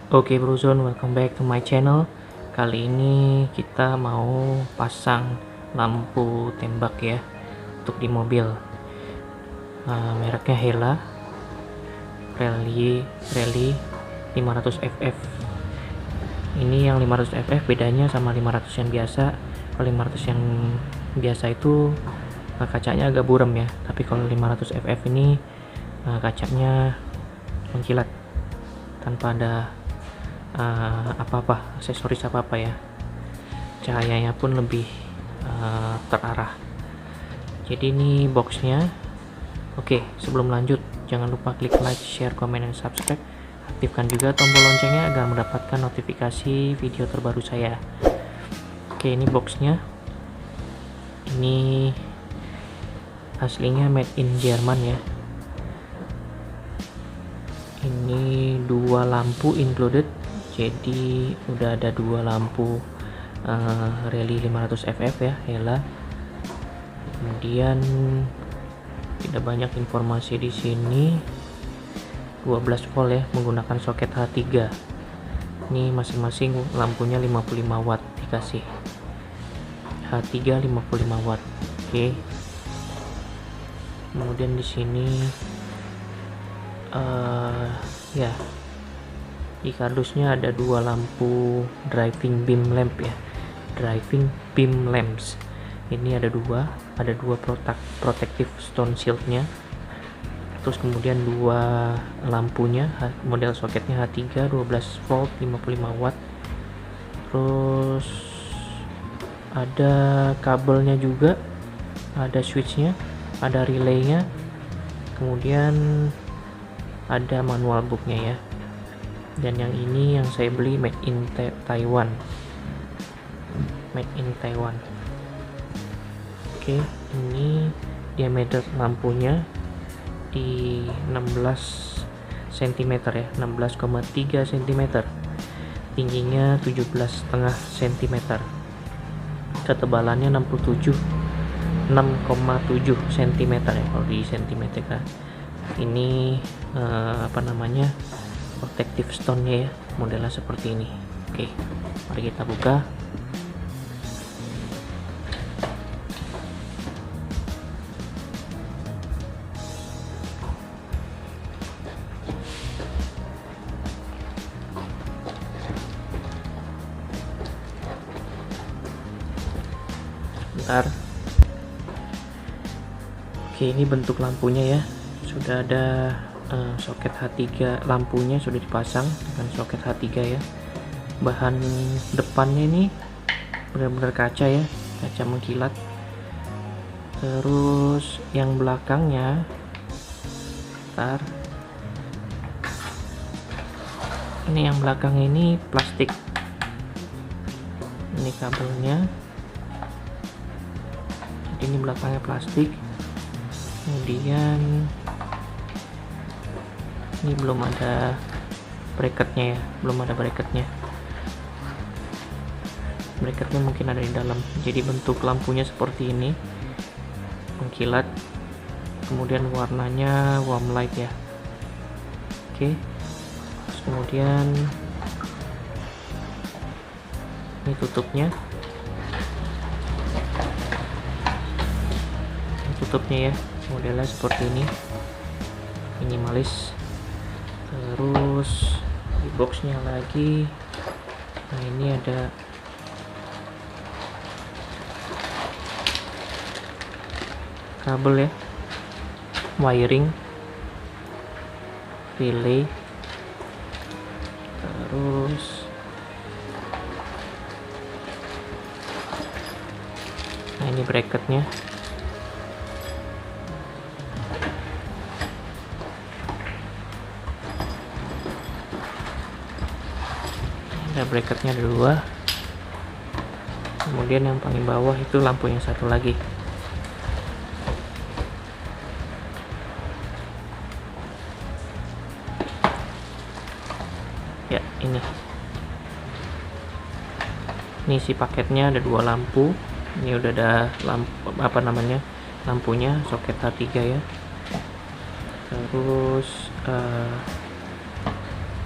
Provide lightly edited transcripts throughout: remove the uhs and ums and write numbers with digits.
Oke Brozone, welcome back to my channel. Kali ini kita mau pasang lampu tembak ya untuk di mobil. Mereknya Hella Rally 500 FF. Ini yang 500 FF bedanya sama 500 yang biasa. Kalau 500 yang biasa itu kacanya agak buram ya, tapi kalau 500 FF ini kacanya mengkilat tanpa ada apa-apa, aksesoris apa-apa ya. Cahayanya pun lebih terarah. Jadi ini boxnya. Oke, sebelum lanjut jangan lupa klik like, share, komen, dan subscribe. Aktifkan juga tombol loncengnya agar mendapatkan notifikasi video terbaru saya. Oke, ini boxnya. Ini aslinya made in Jerman ya. Ini dua lampu included, jadi udah ada dua lampu Rally 500 FF ya, Hella. Kemudian tidak banyak informasi di sini. 12 volt ya, menggunakan soket H3. Ini masing-masing lampunya 55 watt dikasih. H3 55 watt. Oke. Kemudian di sini ya, di kardusnya ada dua lampu driving beam lamp ya, driving beam lamps. Ini ada dua protective stone shieldnya. Terus kemudian dua lampunya, model soketnya H3 12 volt 55 watt. Terus ada kabelnya juga, ada switchnya, ada relaynya, kemudian ada manual booknya ya. Dan yang ini yang saya beli made in Taiwan. Oke, ini diameter lampunya di 16 cm ya, 16,3 cm. Tingginya 17,5 cm. Ketebalannya 6,7 cm ya kalau di cm kan. Ini protective stone nya ya, modelnya seperti ini. Oke, mari kita buka. Bentar. Oke, ini bentuk lampunya ya, sudah ada soket H3, lampunya sudah dipasang dengan soket H3 ya. Bahan depannya ini benar-benar kaca ya, kaca mengkilat. Terus yang belakangnya, ini yang belakang ini plastik. Ini kabelnya, jadi ini belakangnya plastik. Kemudian ini belum ada bracketnya ya, bracketnya mungkin ada di dalam. Jadi bentuk lampunya seperti ini, mengkilat. Kemudian warnanya warm light ya. Oke. Terus kemudian ini tutupnya ya, modelnya seperti ini, minimalis. Terus di boxnya lagi, nah ini ada kabel ya, wiring, relay. Terus nah ini bracketnya. Ada bracketnya ada dua. Kemudian yang paling bawah itu lampu yang satu lagi. Ya, ini isi paketnya, ada dua lampu. Ini udah ada lampu lampunya soket H3 ya. Terus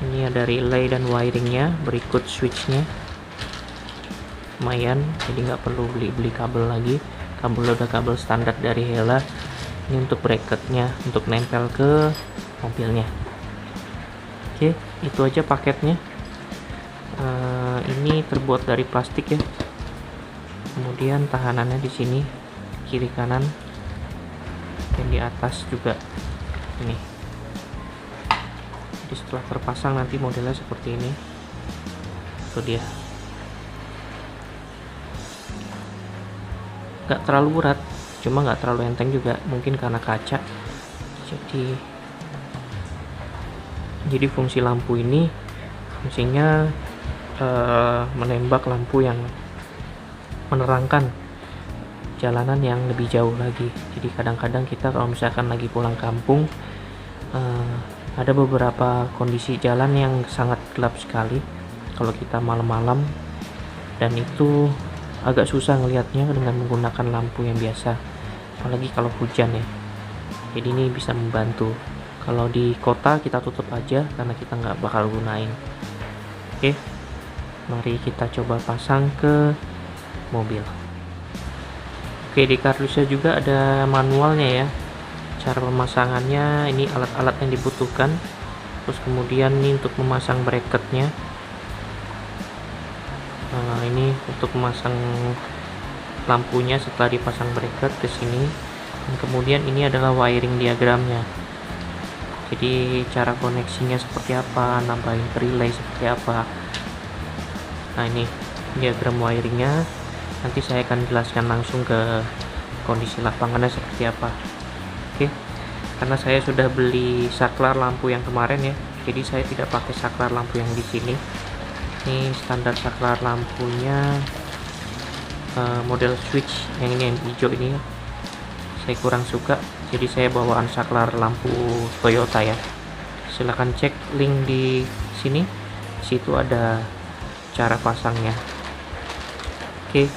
Ini ada relay dan wiringnya, berikut switchnya. Lumayan, jadi nggak perlu beli kabel lagi. Kabel udah kabel standar dari Hella. Ini untuk bracketnya, untuk nempel ke mobilnya. Oke, itu aja paketnya. Ini terbuat dari plastik ya. Kemudian tahanannya di sini, kiri kanan, dan di atas juga. Ini. Jadi setelah terpasang nanti modelnya seperti ini. Itu dia. Gak terlalu berat, cuma gak terlalu enteng juga, mungkin karena kaca. Jadi fungsi lampu ini fungsinya menembak lampu yang menerangkan jalanan yang lebih jauh lagi. Jadi kadang-kadang kita kalau misalkan lagi pulang kampung, ada beberapa kondisi jalan yang sangat gelap sekali kalau kita malam-malam, dan itu agak susah ngelihatnya dengan menggunakan lampu yang biasa, apalagi kalau hujan ya. Jadi ini bisa membantu. Kalau di kota kita tutup aja karena kita nggak bakal gunain. Oke, mari kita coba pasang ke mobil. Oke, di kardusnya juga ada manualnya ya. Cara pemasangannya, ini alat-alat yang dibutuhkan. Terus kemudian ini untuk memasang bracketnya. Nah, ini untuk memasang lampunya setelah dipasang bracket ke sini. Dan kemudian ini adalah wiring diagramnya. Jadi cara koneksinya seperti apa, nambahin relay seperti apa. Nah, ini diagram wiringnya. Nanti saya akan jelaskan langsung ke kondisi lapangannya seperti apa. Oke, karena saya sudah beli saklar lampu yang kemarin ya, jadi saya tidak pakai saklar lampu yang di sini. Ini standar saklar lampunya, model switch yang ini, yang hijau ini saya kurang suka, jadi saya bawaan saklar lampu Toyota ya. Silahkan cek link di sini, situ ada cara pasangnya. Oke,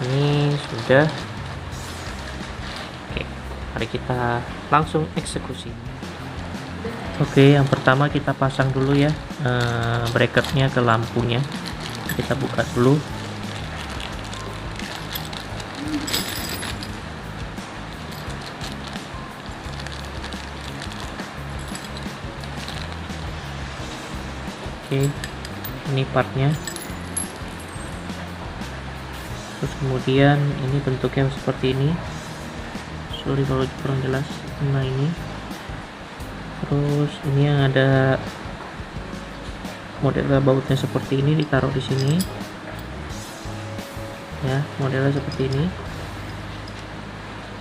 ini sudah. Oke, mari kita langsung eksekusi. Oke, yang pertama kita pasang dulu ya bracketnya ke lampunya. Kita buka dulu. Oke, ini partnya. Terus kemudian ini bentuknya seperti ini. Sorry kalau kurang jelas. Nah, ini. Terus ini yang ada model bautnya seperti ini, ditaruh di sini. Ya, modelnya seperti ini.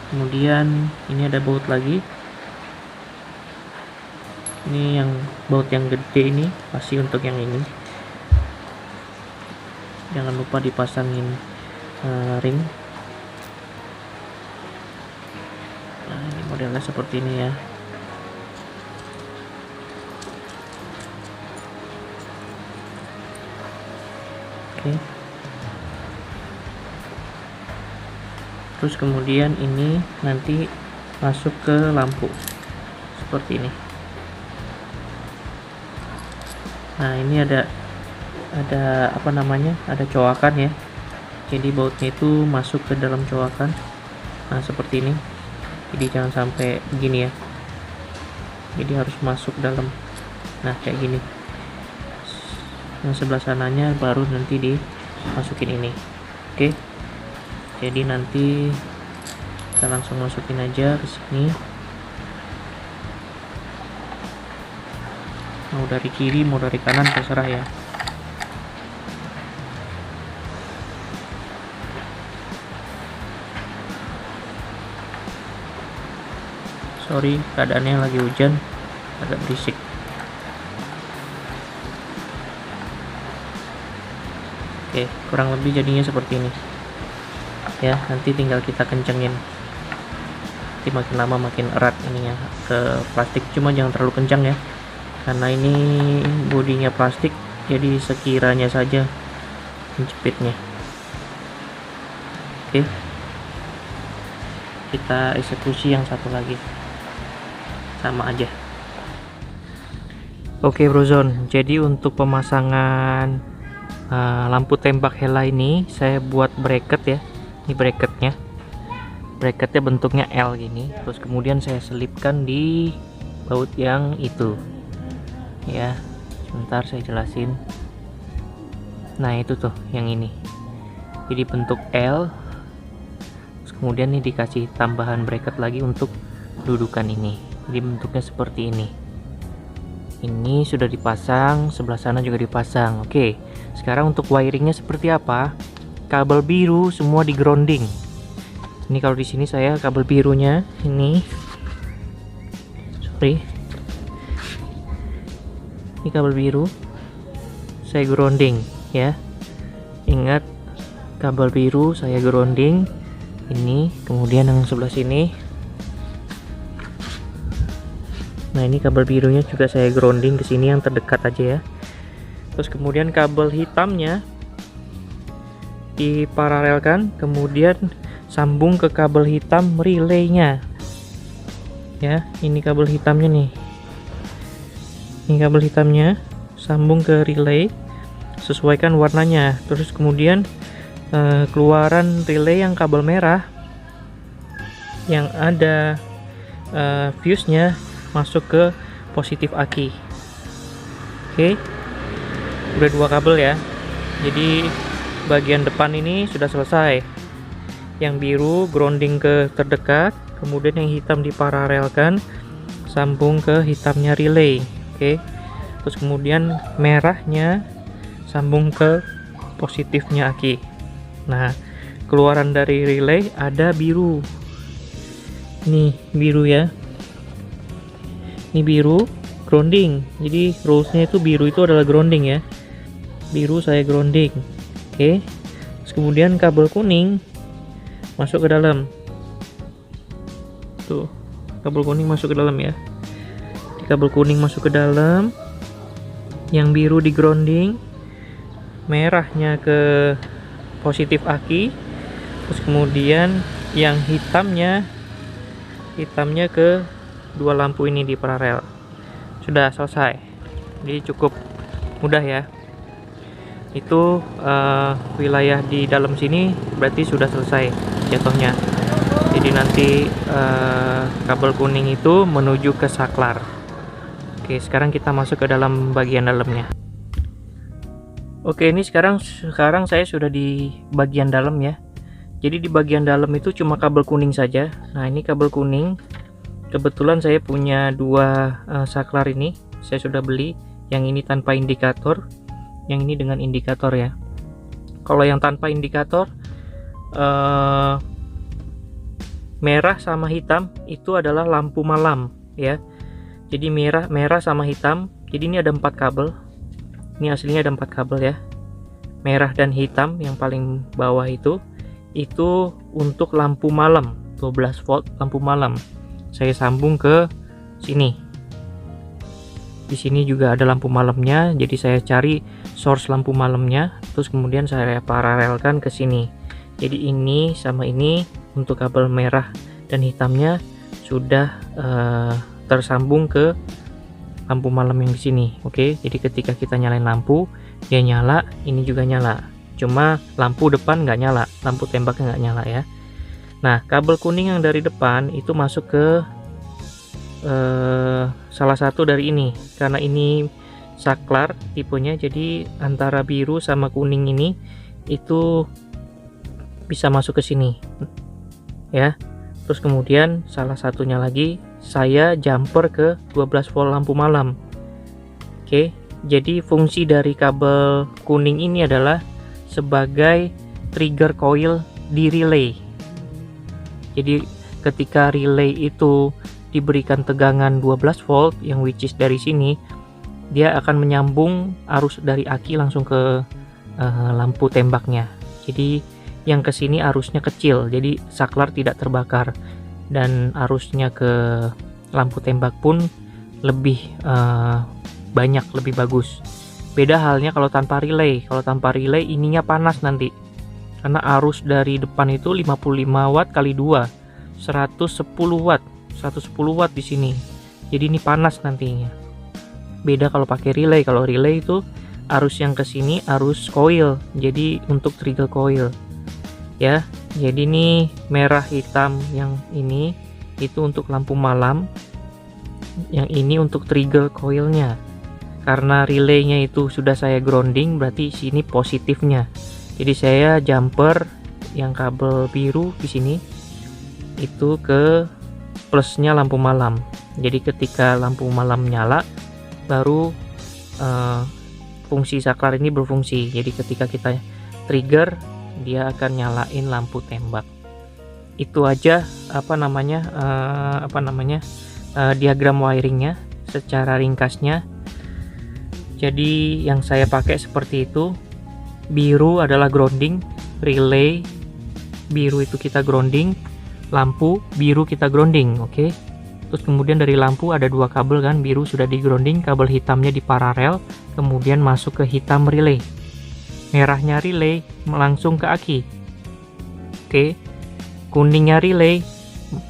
Kemudian ini ada baut lagi. Ini yang baut yang gede ini pasti untuk yang ini. Jangan lupa dipasangin ring. Nah, ini modelnya seperti ini ya. Oke. Terus kemudian ini nanti masuk ke lampu seperti ini. Nah, ini ada apa namanya, ada coakan ya, jadi bautnya itu masuk ke dalam coakan. Nah, seperti ini, jadi jangan sampai begini ya, jadi harus masuk dalam. Nah, kayak gini. Yang sebelah sananya baru nanti dimasukin ini. Oke, jadi nanti kita langsung masukin aja ke sini. Mau dari kiri mau dari kanan terserah ya. Sorry, keadaannya lagi hujan, agak berisik. Oke, kurang lebih jadinya seperti ini ya. Nanti tinggal kita kencengin, nanti makin lama makin erat ininya ke plastik, cuma jangan terlalu kencang ya, karena ini bodinya plastik, jadi sekiranya saja menjepitnya. Oke, kita eksekusi yang satu lagi, sama aja. Oke Brozone, jadi untuk pemasangan lampu tembak Hella ini saya buat bracket ya. Ini bracketnya bentuknya L gini, terus kemudian saya selipkan di baut yang itu ya. Sebentar saya jelasin. Nah itu tuh yang ini, jadi bentuk L, terus kemudian ini dikasih tambahan bracket lagi untuk dudukan ini, jadi bentuknya seperti ini. Ini sudah dipasang, sebelah sana juga dipasang. Oke, sekarang untuk wiringnya seperti apa? Kabel biru semua di grounding. Ini kalau di sini saya kabel birunya ini, ini kabel biru saya grounding ya. Ingat, kabel biru saya grounding ini, kemudian yang sebelah sini. Nah ini kabel birunya juga saya grounding ke sini yang terdekat aja ya. Terus kemudian kabel hitamnya diparalelkan, kemudian sambung ke kabel hitam relaynya ya. Ini kabel hitamnya nih, ini kabel hitamnya sambung ke relay, sesuaikan warnanya. Terus kemudian keluaran relay yang kabel merah yang ada fuse nya masuk ke positif aki. Oke, udah 2 kabel ya. Jadi bagian depan ini sudah selesai. Yang biru grounding ke terdekat, kemudian yang hitam diparalelkan sambung ke hitamnya relay. Oke, terus kemudian merahnya sambung ke positifnya aki. Nah, keluaran dari relay ada biru. Nih biru ya, ini biru grounding, jadi rulesnya itu biru itu adalah grounding ya. Biru saya grounding. Oke, terus kemudian kabel kuning masuk ke dalam tuh, kabel kuning masuk ke dalam ya. Kabel kuning masuk ke dalam, yang biru di grounding, merahnya ke positif aki, terus kemudian yang hitamnya ke 2 lampu ini di paralel. Sudah selesai, jadi cukup mudah ya. Itu wilayah di dalam sini berarti sudah selesai jatuhnya. Jadi nanti kabel kuning itu menuju ke saklar. Oke, sekarang kita masuk ke dalam bagian dalamnya. Oke, ini sekarang saya sudah di bagian dalam ya. Jadi di bagian dalam itu cuma kabel kuning saja. Nah ini kabel kuning, kebetulan saya punya 2 saklar ini, saya sudah beli. Yang ini tanpa indikator, yang ini dengan indikator ya. Kalau yang tanpa indikator, merah sama hitam itu adalah lampu malam ya. Jadi merah sama hitam. Jadi ini ada 4 kabel. Ini aslinya ada 4 kabel ya. Merah dan hitam yang paling bawah itu untuk lampu malam, 12 volt lampu malam. Saya sambung ke sini. Di sini juga ada lampu malamnya, jadi saya cari source lampu malamnya, terus kemudian saya paralelkan ke sini. Jadi ini sama ini untuk kabel merah dan hitamnya sudah tersambung ke lampu malam yang di sini. Oke, jadi ketika kita nyalain lampu, dia nyala, ini juga nyala. Cuma lampu depan nggak nyala, lampu tembaknya nggak nyala ya. Nah, kabel kuning yang dari depan itu masuk ke salah satu dari ini, karena ini saklar tipenya, jadi antara biru sama kuning ini itu bisa masuk ke sini ya. Terus kemudian salah satunya lagi saya jumper ke 12 volt lampu malam. Oke, jadi fungsi dari kabel kuning ini adalah sebagai trigger coil di relay. Jadi ketika relay itu diberikan tegangan 12 volt yang which is dari sini, dia akan menyambung arus dari aki langsung ke lampu tembaknya. Jadi yang ke sini arusnya kecil, jadi saklar tidak terbakar, dan arusnya ke lampu tembak pun lebih banyak, lebih bagus. Beda halnya kalau tanpa relay. Kalau tanpa relay ininya panas nanti, karena arus dari depan itu 55 watt kali 2, 110 watt di sini. Jadi ini panas nantinya. Beda kalau pakai relay. Kalau relay itu arus yang ke sini arus coil, jadi untuk trigger coil ya. Jadi ini merah hitam yang ini itu untuk lampu malam, yang ini untuk trigger coilnya. Karena relaynya itu sudah saya grounding, berarti sini positifnya. Jadi saya jumper yang kabel biru di sini itu ke plusnya lampu malam. Jadi ketika lampu malam nyala baru fungsi saklar ini berfungsi. Jadi ketika kita trigger dia akan nyalain lampu tembak. Itu aja diagram wiringnya secara ringkasnya. Jadi yang saya pakai seperti itu. Biru adalah grounding, relay biru itu kita grounding, lampu biru kita grounding, oke. Terus kemudian dari lampu ada dua kabel kan, biru sudah di grounding, kabel hitamnya di paralel, kemudian masuk ke hitam relay. Merahnya relay langsung ke aki. Oke. Kuningnya relay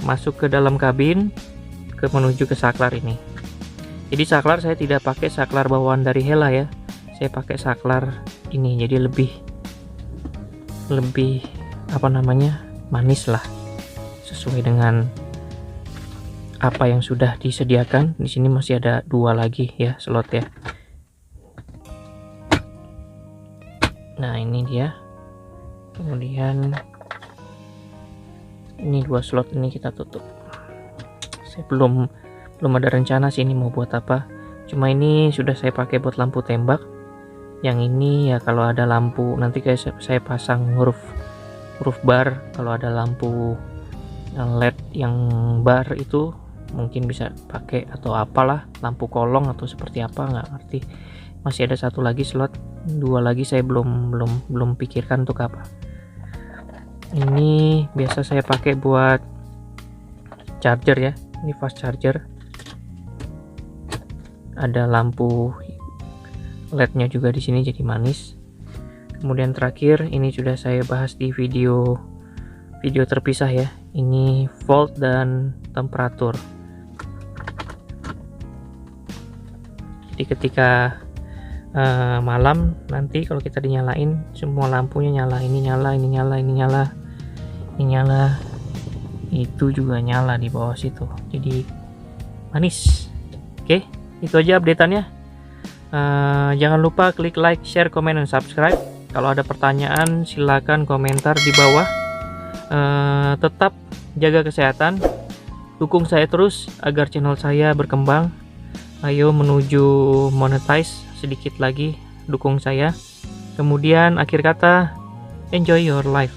masuk ke dalam kabin menuju ke saklar ini. Jadi saklar saya tidak pakai saklar bawaan dari Hella ya. Saya pakai saklar ini, jadi lebih manis lah, sesuai dengan apa yang sudah disediakan. Di sini masih ada dua lagi ya slot ya. Nah ini dia. Kemudian ini dua slot ini kita tutup. Saya belum ada rencana sih ini mau buat apa. Cuma ini sudah saya pakai buat lampu tembak. Yang ini ya kalau ada lampu nanti kayak saya pasang huruf bar. Kalau ada lampu LED yang bar itu mungkin bisa pakai atau apalah, lampu kolong atau seperti apa nggak ngerti. Masih ada satu lagi slot, dua lagi saya belum pikirkan untuk apa. Ini biasa saya pakai buat charger ya. Ini fast charger. Ada lampu LED-nya juga di sini jadi manis. Kemudian terakhir ini sudah saya bahas di video terpisah ya. Ini volt dan temperatur. Jadi ketika malam nanti kalau kita dinyalain semua lampunya nyala, ini nyala, ini nyala, ini nyala, ini nyala, itu juga nyala di bawah situ. Jadi manis. Oke, itu aja updateannya. Jangan lupa klik like, share, komen, dan subscribe. Kalau ada pertanyaan silakan komentar di bawah. Tetap jaga kesehatan, dukung saya terus agar channel saya berkembang. Ayo menuju monetize sedikit lagi, dukung saya. Kemudian akhir kata, enjoy your life.